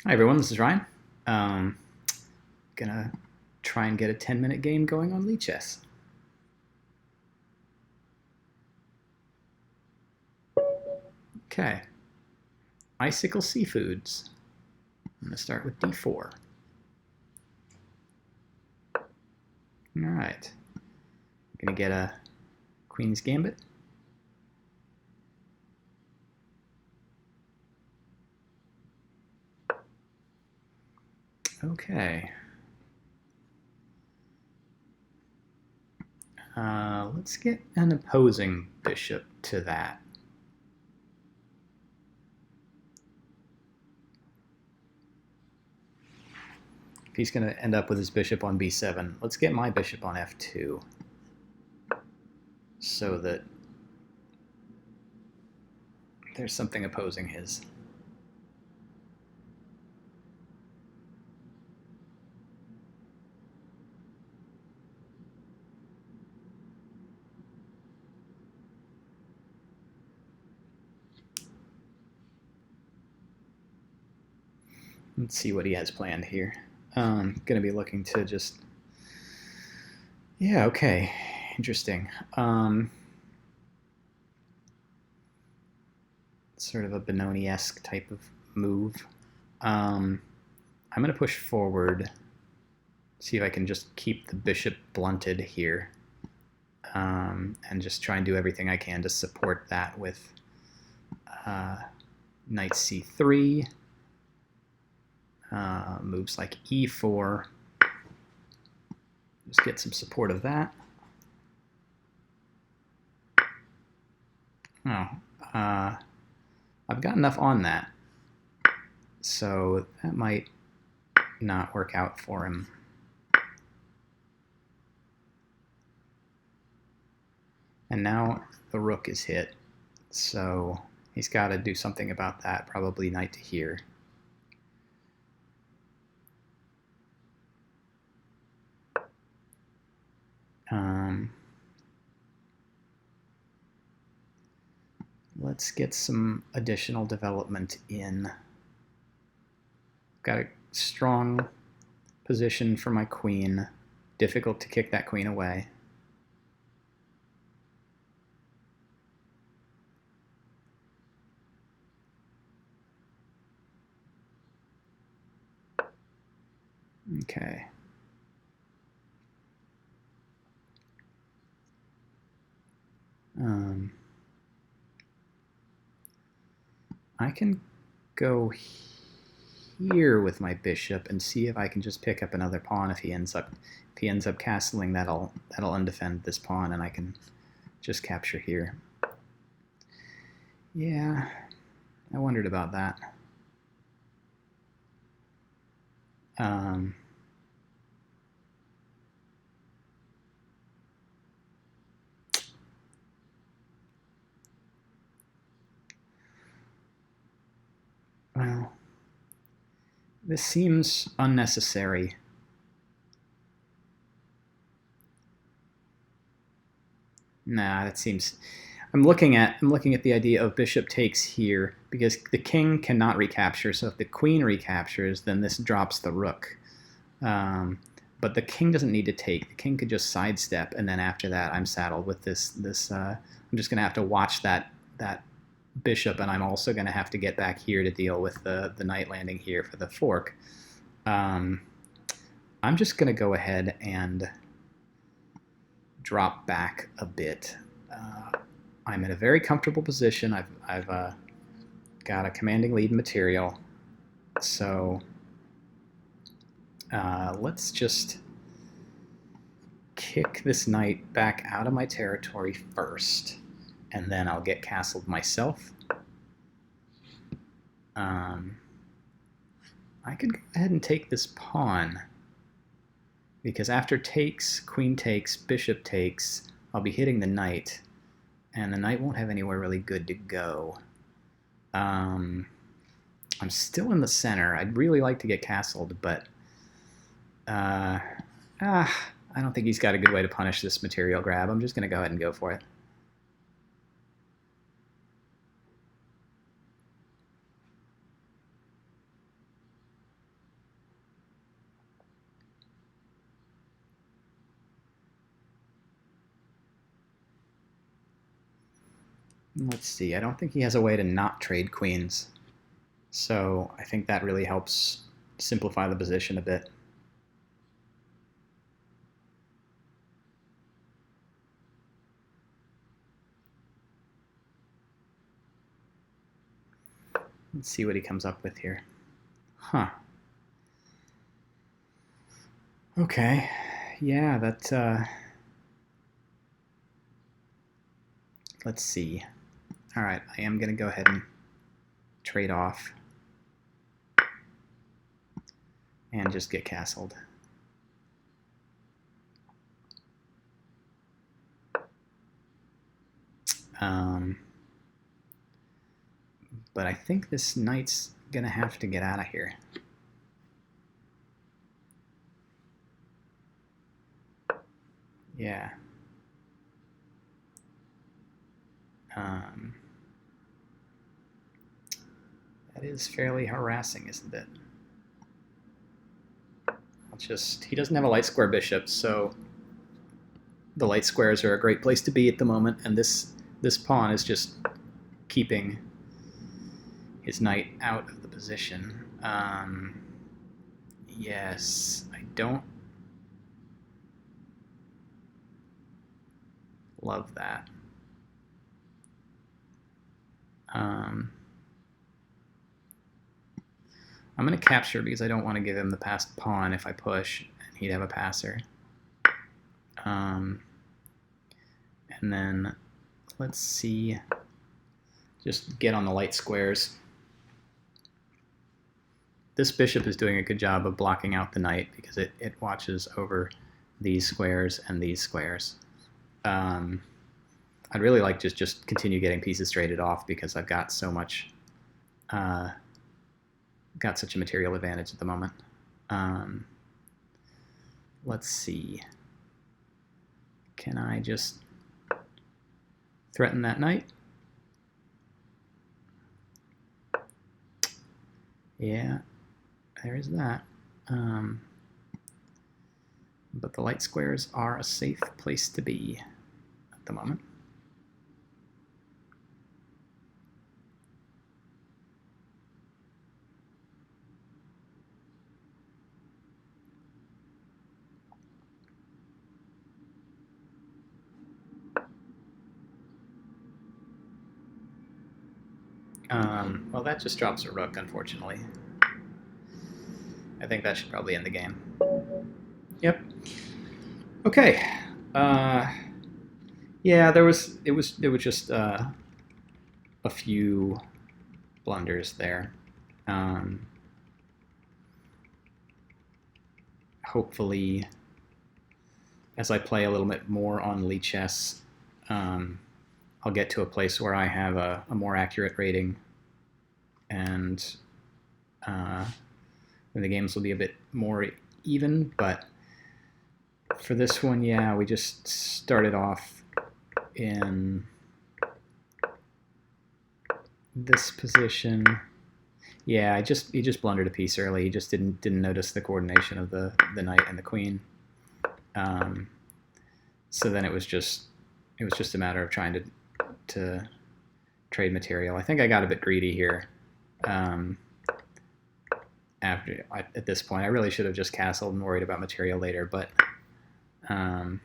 Hi everyone, this is Ryan. Um, gonna try and get a 10-minute game going on Lichess. Okay, IcicleSeafoods. I'm gonna start with d4. All right, gonna get a Queen's Gambit. Okay. Let's get an opposing bishop to that. If he's going to end up with his bishop on b7, let's get my bishop on f2 so that there's something opposing his. Let's see what he has planned here. Going to be looking to just... Yeah, okay. Interesting. Sort of a Benoni-esque type of move. I'm going to push forward, see if I can just keep the bishop blunted here, and just try and do everything I can to support that with knight c3, moves like e4, just get some support of that. Oh, I've got enough on that, so that might not work out for him. And now the rook is hit, so he's got to do something about that, probably knight to here. Let's get some additional development in. Got a strong position for my queen. Difficult to kick that queen away. Okay. I can go here with my bishop and see if I can just pick up another pawn. If he ends up castling, that'll undefend this pawn, and I can just capture here. Yeah, I wondered about that. Well, this seems unnecessary. Nah, that seems... I'm looking at the idea of bishop takes here because the king cannot recapture. So if the queen recaptures, then this drops the rook. But the king doesn't need to take. The king could just sidestep, and then after that, I'm saddled with this. I'm just going to have to watch that bishop, and I'm also going to have to get back here to deal with the knight landing here for the fork. I'm just going to go ahead and drop back a bit. I'm in a very comfortable position. I've got a commanding lead in material, so let's just kick this knight back out of my territory first, and then I'll get castled myself. I could go ahead and take this pawn, because after takes, queen takes, bishop takes, I'll be hitting the knight, and the knight won't have anywhere really good to go. I'm still in the center. I'd really like to get castled, but I don't think he's got a good way to punish this material grab. I'm just going to go ahead and go for it. Let's see. I don't think he has a way to not trade queens. So I think that really helps simplify the position a bit. Let's see what he comes up with here. Huh. Okay. Yeah, that... let's see. All right, I am going to go ahead and trade off and just get castled. But I think this knight's going to have to get out of here. Yeah. That is fairly harassing, isn't it? He doesn't have a light square bishop, so the light squares are a great place to be at the moment, and this pawn is just keeping his knight out of the position. Yes, I don't love that. I'm going to capture because I don't want to give him the passed pawn if I push, and he'd have a passer. And then let's see, just get on the light squares. This bishop is doing a good job of blocking out the knight because it watches over these squares and these squares. I'd really like to just continue getting pieces traded off because I've got so much, got such a material advantage at the moment. Let's see. Can I just threaten that knight? Yeah, there is that. But the light squares are a safe place to be at the moment. Well, that just drops a rook, unfortunately. I think that should probably end the game. Yep. Okay. Yeah, it was just a few blunders there. Hopefully, as I play a little bit more on Lichess, I'll get to a place where I have a more accurate rating, and the games will be a bit more even. But for this one, yeah, we just started off in this position. Yeah, he just blundered a piece early. He just didn't notice the coordination of the knight and the queen. So then it was just a matter of trying to trade material. I think I got a bit greedy here. At this point, I really should have just castled and worried about material later, but because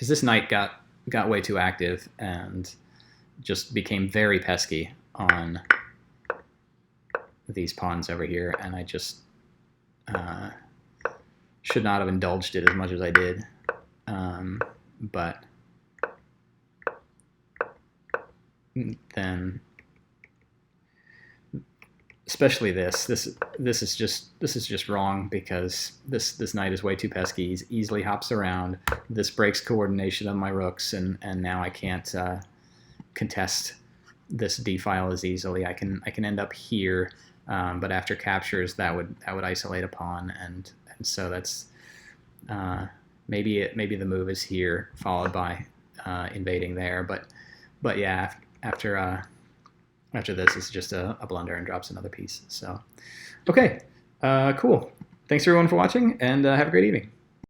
this knight got way too active and just became very pesky on these pawns over here, and I just should not have indulged it as much as I did. But then, especially this is just wrong, because this knight is way too pesky. He easily hops around. This breaks coordination of my rooks, and now I can't contest this d file as easily. I can end up here, but after captures that would isolate a pawn, and so that's maybe the move is here followed by invading there, but yeah, after this is just a blunder and drops another piece. So okay, cool. Thanks everyone for watching, and have a great evening.